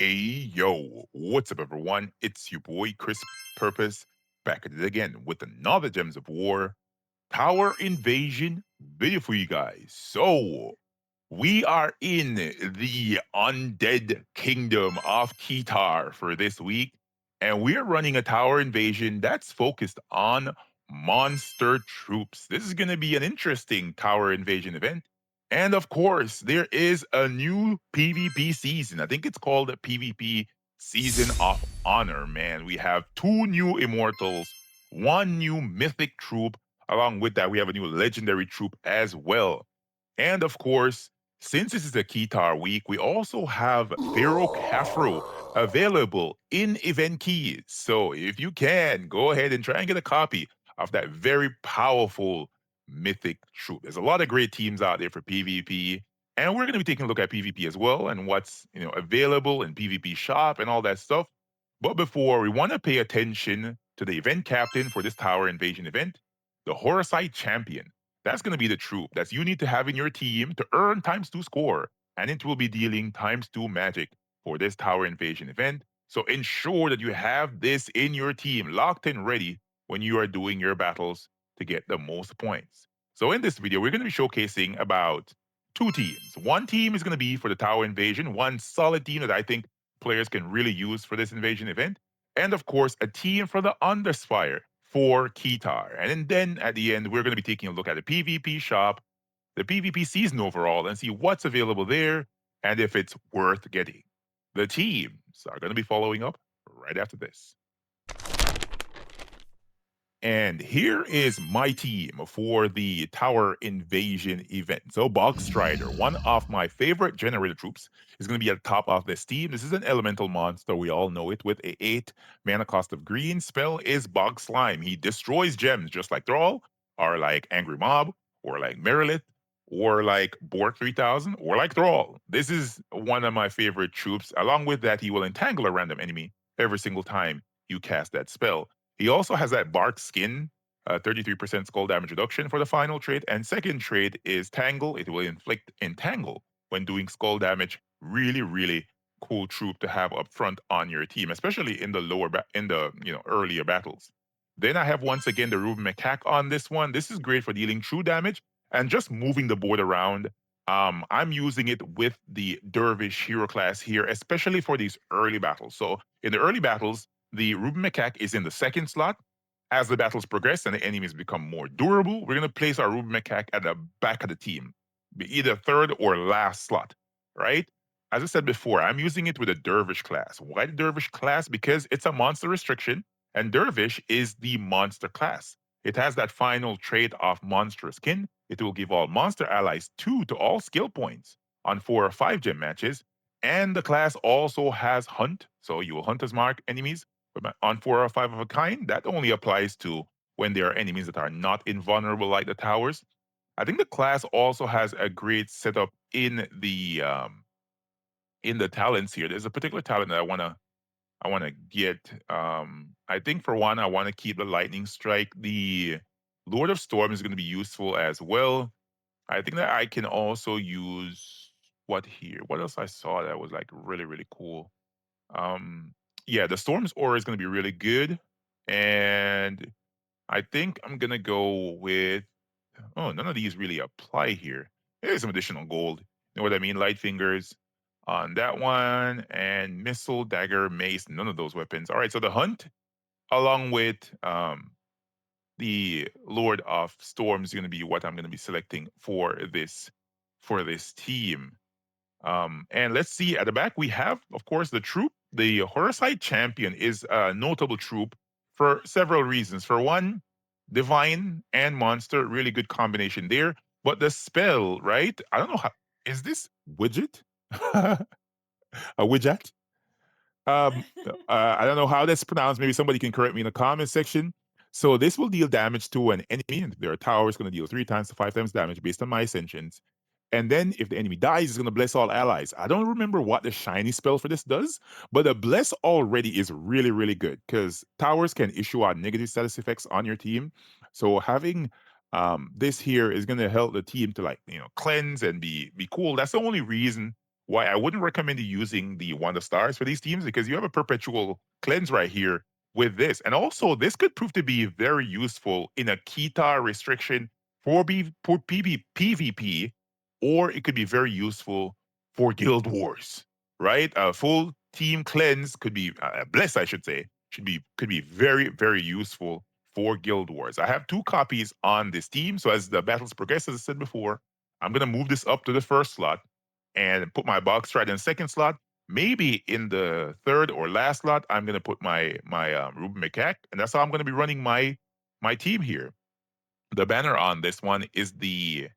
Hey yo, what's up everyone? It's your boy CrispPurpose back at it again with another Gems of War Tower Invasion video for you guys. So we are in the undead kingdom of Kitar for this week, and we are running a tower invasion that's focused on monster troops. This is going to be an interesting tower invasion event. And of course, there is a new PvP season. I think it's called the PvP Season of Honor, man. We have two new immortals, one new mythic troop. Along with that, we have a new legendary troop as well. And of course, since this is a Kitar week, we also have Pharaoh Khafro available in event keys. So if you can, go ahead and try and get a copy of that very powerful mythic troop. There's a lot of great teams out there for PvP, and we're going to be taking a look at PvP as well and what's available in PvP shop and all that stuff. But before, we want to pay attention to the event captain for this tower invasion event, the Horusite champion. That's going to be the troop that you need to have in your team to earn ×2 score, and it will be dealing ×2 magic for this tower invasion event. So ensure that you have this in your team, locked and ready when you are doing your battles to get the most points. So in this video, we're going to be showcasing about two teams. One team is going to be for the tower invasion, one solid team that I think players can really use for this invasion event, and of course, a team for the Underspire for Kitar. And then at the end, we're going to be taking a look at the PvP shop, the PvP season overall, and see what's available there and if it's worth getting. The teams are going to be following up right after this. And here is my team for the Tower Invasion event. So Bog Strider, one of my favorite generator troops, is going to be at the top of this team. This is an elemental monster. We all know it with a 8 mana cost of green. Spell is Bog Slime. He destroys gems just like Thrall, or like Angry Mob, or like Merilith, or like Bork 3000, or like Thrall. This is one of my favorite troops. Along with that, he will entangle a random enemy every single time you cast that spell. He also has that bark skin, 33% skull damage reduction for the final trait. And second trait is Tangle. It will inflict Entangle when doing skull damage. Really, really cool troop to have up front on your team, especially in the earlier battles. Then I have once again the Ruben Macaque on this one. This is great for dealing true damage and just moving the board around. I'm using it with the Dervish hero class here, especially for these early battles. So in the early battles, the Ruben Macaque is in the second slot. As the battles progress and the enemies become more durable, we're going to place our Ruben Macaque at the back of the team, be either third or last slot, right? As I said before, I'm using it with a Dervish class. Why the Dervish class? Because it's a monster restriction, and Dervish is the monster class. It has that final trait of monstrous kin. It will give all monster allies 2 to all skill points on 4 or 5 gem matches. And the class also has Hunt, so you will hunt as mark enemies on 4 or 5 of a kind. That only applies to when there are enemies that are not invulnerable like the towers. I think the class also has a great setup in the talents here. There's a particular talent that I wanna get. I think for one, I want to keep the lightning strike. The Lord of Storm is going to be useful as well. I think that I can also use what here? What else I saw that was like really, really cool? Um, yeah, the Storm's Aura is going to be really good. And I think I'm going to go with, oh, none of these really apply here. There's some additional gold. You know what I mean? Light Fingers on that one, and Missile, Dagger, Mace, none of those weapons. All right, so the Hunt, along with the Lord of Storms, is going to be what I'm going to be selecting for this team. And let's see at the back, we have, of course, the troop. The Horusite champion is a notable troop for several reasons. For one, divine and monster, really good combination there. But the spell, right? I don't know how, is this widget? A widget? I don't know how that's pronounced. Maybe somebody can correct me in the comment section. So this will deal damage to an enemy, and if there are towers, going to deal 3 times to 5 times damage based on my ascensions. And then if the enemy dies, it's going to bless all allies. I don't remember what the shiny spell for this does, but the bless already is really, really good because towers can issue out negative status effects on your team. So having this here is going to help the team to cleanse and be cool. That's the only reason why I wouldn't recommend you using the Wanda Stars for these teams because you have a perpetual cleanse right here with this. And also, this could prove to be very useful in a Kita restriction for PvP, or it could be very useful for Guild Wars, right? A full team cleanse could be, bless, I should say, could be very, very useful for Guild Wars. I have two copies on this team. So as the battles progress, as I said before, I'm going to move this up to the first slot and put my box stride in the second slot. Maybe in the third or last slot, I'm gonna put my Ruben McCack, and that's how I'm gonna be running my team here. The banner on this one is the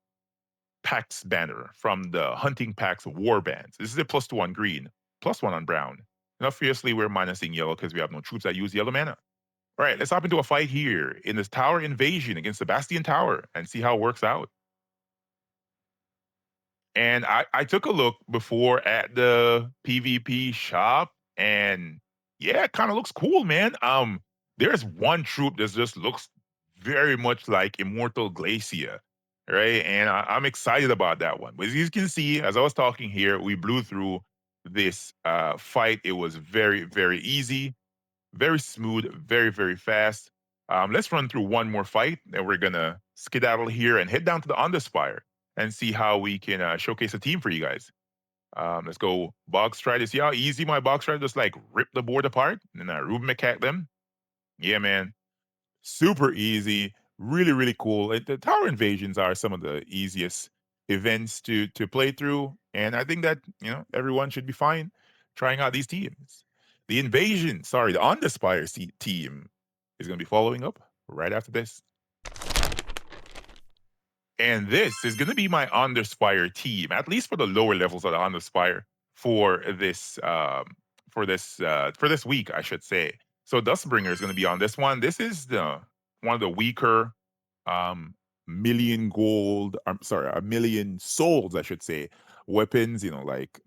Pax banner from the Hunting Pax War Bands. This is a +2 on green, +1 on brown. And obviously, we're minusing yellow because we have no troops that use yellow mana. All right, let's hop into a fight here in this tower invasion against Sebastian Tower and see how it works out. And I took a look before at the PvP shop, and yeah, it kind of looks cool, man. There's one troop that just looks very much like Immortal Glacia, right? And I'm excited about that one. But as you can see, as I was talking here, we blew through this fight. It was very, very easy, very smooth, very, very fast. Let's run through one more fight, and we're gonna skedaddle here and head down to the Underspire and see how we can showcase a team for you guys. Let's go box try to see how easy my box try just like rip the board apart and Ruben McCack them. Yeah, man, super easy, really, really cool. The tower invasions are some of the easiest events to play through, and I think that everyone should be fine trying out these teams. The invasion, sorry, the Underspire team is going to be following up right after this. And this is going to be my Underspire team, at least for the lower levels of the Underspire for this week, I should say. So Dustbringer is going to be on this one. This is the one of the weaker million gold. I'm sorry, a million souls, I should say, weapons. Like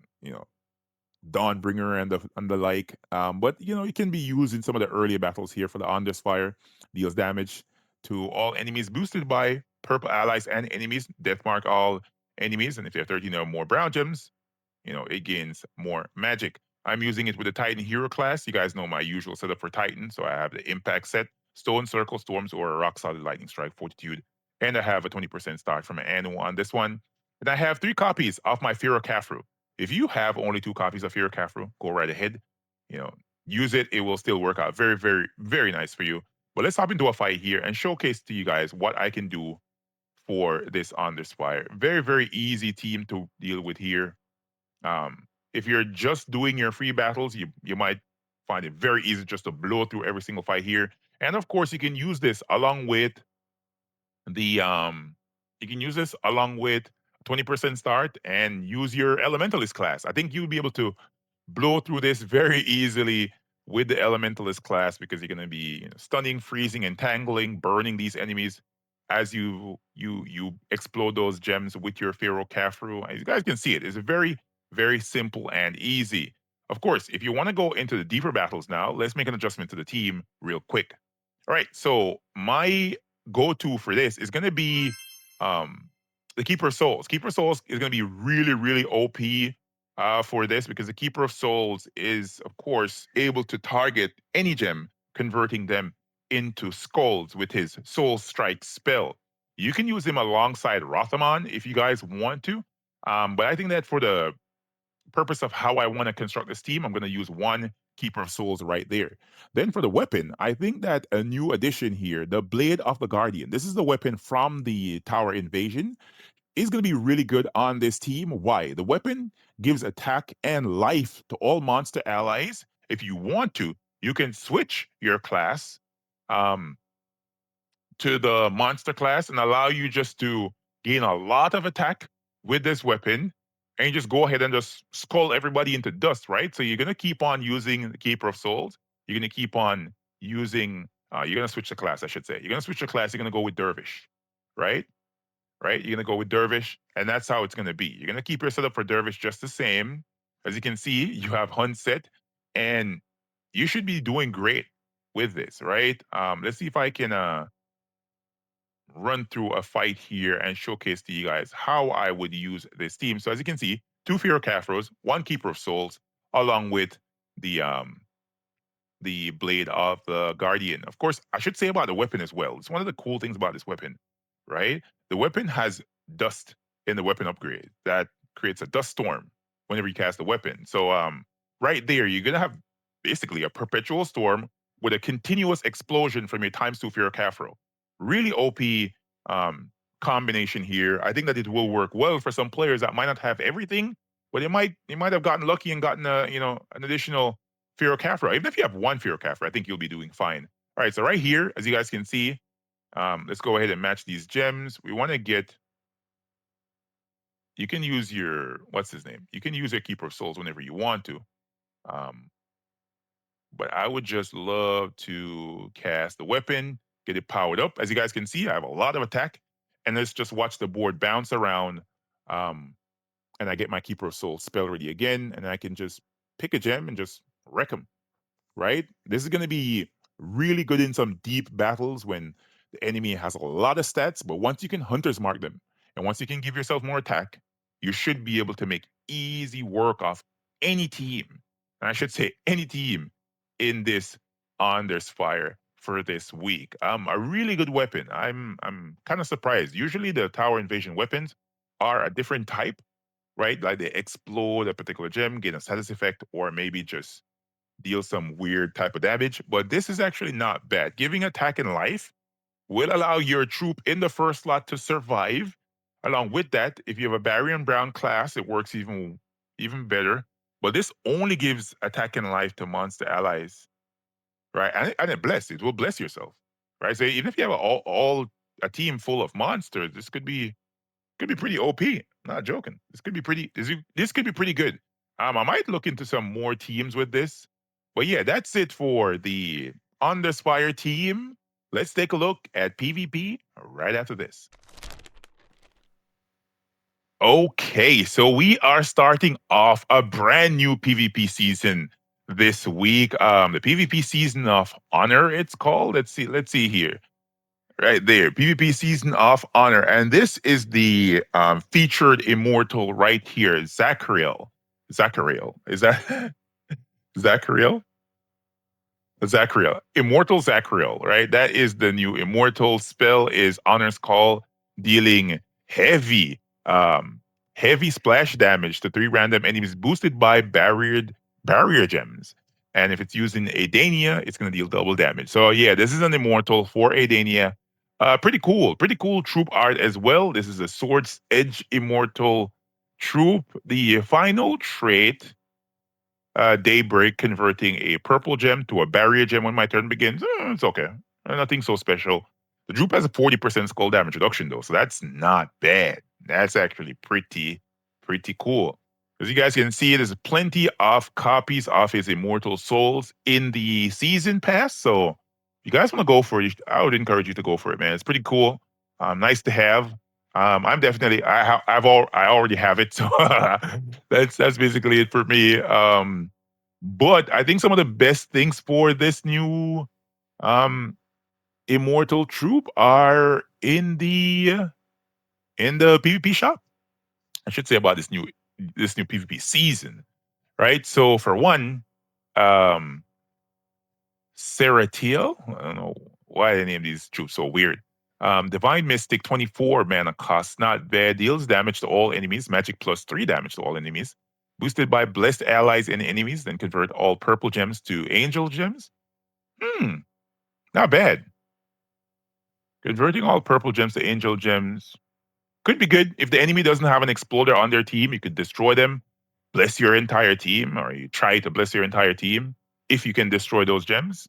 Dawnbringer and the like. But it can be used in some of the earlier battles here for the Underspire. Deals damage to all enemies boosted by purple allies and enemies. Deathmark all enemies, and if you have 13 or more brown gems, it gains more magic. I'm using it with the Titan hero class. You guys know my usual setup for Titan, so I have the impact set, Stone Circle, Storms, or Rock Solid Lightning Strike, Fortitude, and I have a 20% start from an annual on this one. And I have 3 copies of my Firo Kafru. If you have only 2 copies of Firo Kafru, go right ahead. Use it. It will still work out very, very, very nice for you. But let's hop into a fight here and showcase to you guys what I can do for this Underspire. Very, very easy team to deal with here. If you're just doing your free battles, you might find it very easy just to blow through every single fight here. And of course, you can use this along with the 20% start and use your Elementalist class. I think you'll be able to blow through this very easily with the Elementalist class because you're going to be stunning, freezing, entangling, burning these enemies as you explode those gems with your Pharaoh Kafru. As you guys can see, it's very, very simple and easy. Of course, if you want to go into the deeper battles now, let's make an adjustment to the team real quick. All right, so my go-to for this is going to be um, the Keeper of Souls. Keeper of Souls is going to be really, really OP for this because the Keeper of Souls is, of course, able to target any gem, converting them into skulls with his Soul Strike spell. You can use him alongside Rothamon if you guys want to, but I think that for the purpose of how I want to construct this team, I'm going to use one Keeper of Souls right there. Then for the weapon, I think that a new addition here, the Blade of the Guardian. This is the weapon from the Tower Invasion. Is going to be really good on this team. Why? The weapon gives attack and life to all monster allies. If you want to, you can switch your class um, to the monster class and allow you just to gain a lot of attack with this weapon and you just go ahead and just skull everybody into dust, right? So you're going to keep on using the Keeper of Souls. You're going to keep on using, you're going to switch the class, I should say. You're going to switch the class. You're going to go with Dervish, right? Right? You're going to go with Dervish, and that's how it's going to be. You're going to keep your setup for Dervish just the same. As you can see, you have Hunt set, and you should be doing great with this, right? Let's see if I can run through a fight here and showcase to you guys how I would use this team. So as you can see, two Fear Caphros, one Keeper of Souls, along with the um the blade of the Guardian. Of course, I should say about the weapon as well. It's one of the cool things about this weapon, right? The weapon has dust in the weapon upgrade that creates a dust storm whenever you cast the weapon. So right there, you're gonna have basically a perpetual storm with a continuous explosion from your times two Fear Caphro. Really OP um combination here. I think that it will work well for some players that might not have everything, but they might have gotten lucky and gotten a an additional Fear Caphra. Even if you have one Fear Caphra, I think you'll be doing fine. All right, so right here, as you guys can see, let's go ahead and match these gems. We want to get. You can use your what's his name. You can use your Keeper of Souls whenever you want to. Um, but I would just love to cast the weapon, get it powered up. As you guys can see, I have a lot of attack, and let's just watch the board bounce around. And I get my Keeper of Souls spell ready again, and I can just pick a gem and just wreck them. Right? This is going to be really good in some deep battles when the enemy has a lot of stats, but once you can Hunter's Mark them, and once you can give yourself more attack, you should be able to make easy work of any team. And I should say any team in this Underspire for this week. A really good weapon. I'm kind of surprised. Usually the tower invasion weapons are a different type, right? Like they explode a particular gem, gain a status effect, or maybe just deal some weird type of damage, but this is actually not bad. Giving attack and life will allow your troop in the first slot to survive. Along with that, if you have a Barry and Brown class, it works even better. But this only gives attack and life to monster allies, right? And it bless. It will bless yourself, right? So even if you have all a team full of monsters, this could be pretty OP. Not joking. This could be pretty. This could be pretty good. I might look into some more teams with this, but yeah, that's it for the Underspire team. Let's take a look at PvP right after this. Okay, so we are starting off a brand new PvP season this week. The PvP season of Honor, it's called. Let's see here. Right there, PvP Season of Honor, and this is the featured immortal right here, Zachariel. Zachariel, is that Zachariel? Zachariel, Immortal Zachariel, right? That is the new immortal spell. Is Honor's Call, dealing heavy, um, heavy splash damage to three random enemies, boosted by barrier gems. And if it's used in Adania, it's going to deal double damage. So yeah, this is an immortal for Adania. Pretty cool troop art as well. This is a Swords Edge immortal troop. The final trait, Daybreak, converting a purple gem to a barrier gem when my turn begins. It's okay. Nothing so special. The troop has a 40% skull damage reduction though, so that's not bad. That's actually pretty cool. As you guys can see, there's plenty of copies of his Immortal Souls in the season pass. So if you guys want to go for it, I would encourage you to go for it, man. It's pretty cool. Nice to have. I'm definitely I already have it, so that's basically it for me. But I think some of the best things for this new um Immortal troop are in the PvP shop. I should say about this new PvP season, right? So for one, um, Seratiel, I don't know why they name these troops so weird. Divine Mystic, 24 mana cost, not bad. Deals damage to all enemies, magic plus 3 damage to all enemies. Boosted by blessed allies and enemies, then convert all purple gems to angel gems. Not bad. Converting all purple gems to angel gems could be good. If the enemy doesn't have an exploder on their team, you could destroy them, bless your entire team, or you try to bless your entire team if you can destroy those gems.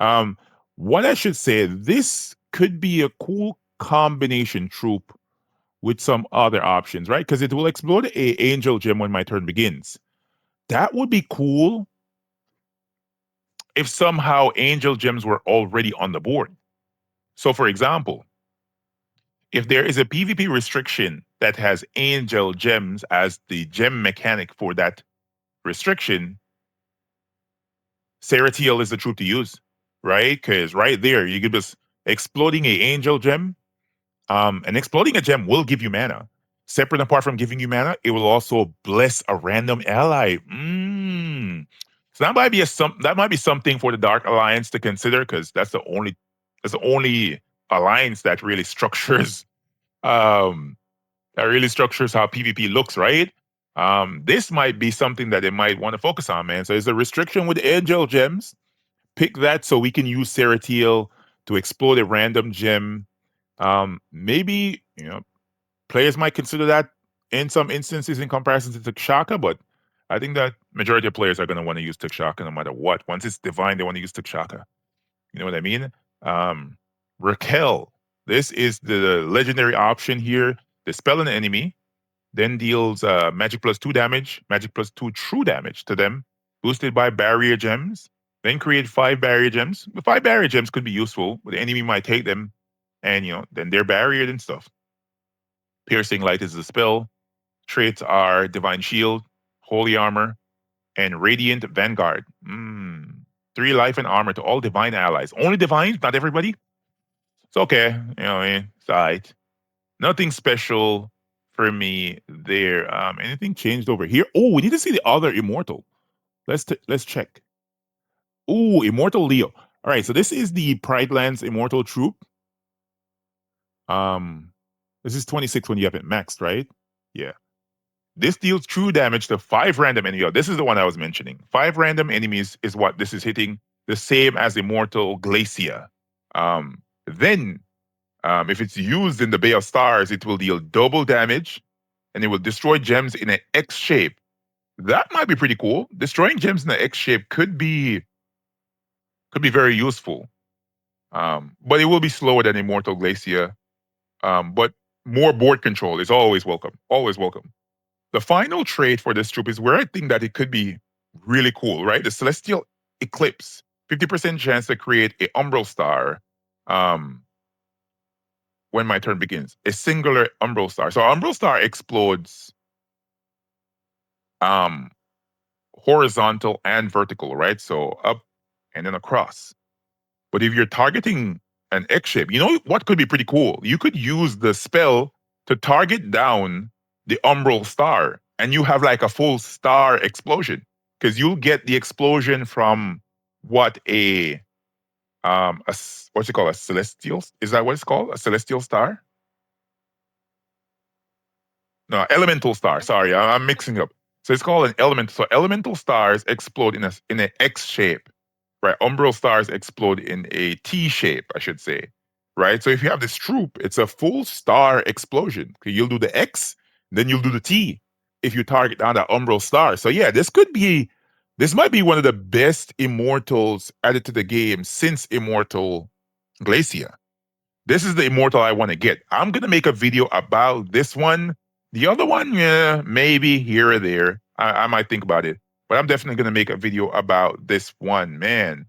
Um, what I should say, this could be a cool combination troop with some other options, right? Because it will explode a angel gem when my turn begins. That would be cool if somehow angel gems were already on the board. So, for example, if there is a PvP restriction that has angel gems as the gem mechanic for that restriction, Seratiel is the troop to use, right? Because right there, you could just exploding a angel gem. And exploding a gem will give you mana. Separate and apart from giving you mana, it will also bless a random ally. So that might be something for the Dark Alliance to consider because that's the only alliance um that really structures how PvP looks, right? This might be something that they might want to focus on, man. So there's a restriction with Angel Gems. Pick that so we can use Seratiel to explode a random gem. Maybe players might consider that in some instances in comparison to T'Chaka, but I think that majority of players are going to want to use T'Chaka no matter what. Once it's divine, they want to use T'Chaka. You know what I mean? Um, Raquel. This is the legendary option here. Dispel an enemy, then deals magic plus 2 damage, magic plus 2 true damage to them, boosted by barrier gems. Then create 5 barrier gems. The 5 barrier gems could be useful, but the enemy might take them, and then they're barriered and stuff. Piercing Light is the spell. Traits are Divine Shield, Holy Armor, and Radiant Vanguard. 3 life and armor to all divine allies. Only divines, not everybody. It's okay. It's all right. Nothing special for me there. Anything changed over here? Oh, we need to see the other immortal. Let's check. Oh, Immortal Leo. All right, so this is the Pride Lands Immortal Troop. This is 26 when you have it maxed, right? Yeah. This deals true damage to 5 random enemies. This is the one I was mentioning. 5 random enemies is what this is hitting, the same as Immortal Glacia. Then, if it's used in the Bay of Stars, it will deal double damage, and it will destroy gems in an X shape. That might be pretty cool. Destroying gems in an X shape could be very useful. But it will be slower than Immortal Glacia. But more board control is always welcome. Always welcome. The final trait for this troop is where I think that it could be really cool, right? The Celestial Eclipse. 50% chance to create a Umbral Star when my turn begins. A singular Umbral Star. So Umbral Star explodes horizontal and vertical, right? So up and then across. But if you're targeting an X shape, you know what could be pretty cool? You could use the spell to target down the Umbral Star, and you have like a full star explosion because you'll get the explosion from what's it called? A celestial? Is that what it's called? A celestial star? No, elemental star. Sorry, I'm mixing up. So it's called an element. So elemental stars explode in an X shape, right? Umbral stars explode in a T shape, I should say, right? So if you have this troop, it's a full star explosion. You'll do the X, then you'll do the T if you target down that Umbral star. So yeah, this might be one of the best immortals added to the game since Immortal Glacia. This is the immortal I want to get. I'm gonna make a video about this one. The other one, yeah, maybe here or there. I might think about it, but I'm definitely gonna make a video about this one, man.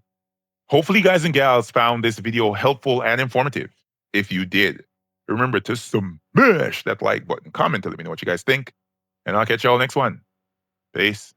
Hopefully, guys and gals found this video helpful and informative. If you did, remember to smash that like button, comment to let me know what you guys think, and I'll catch y'all next one. Peace.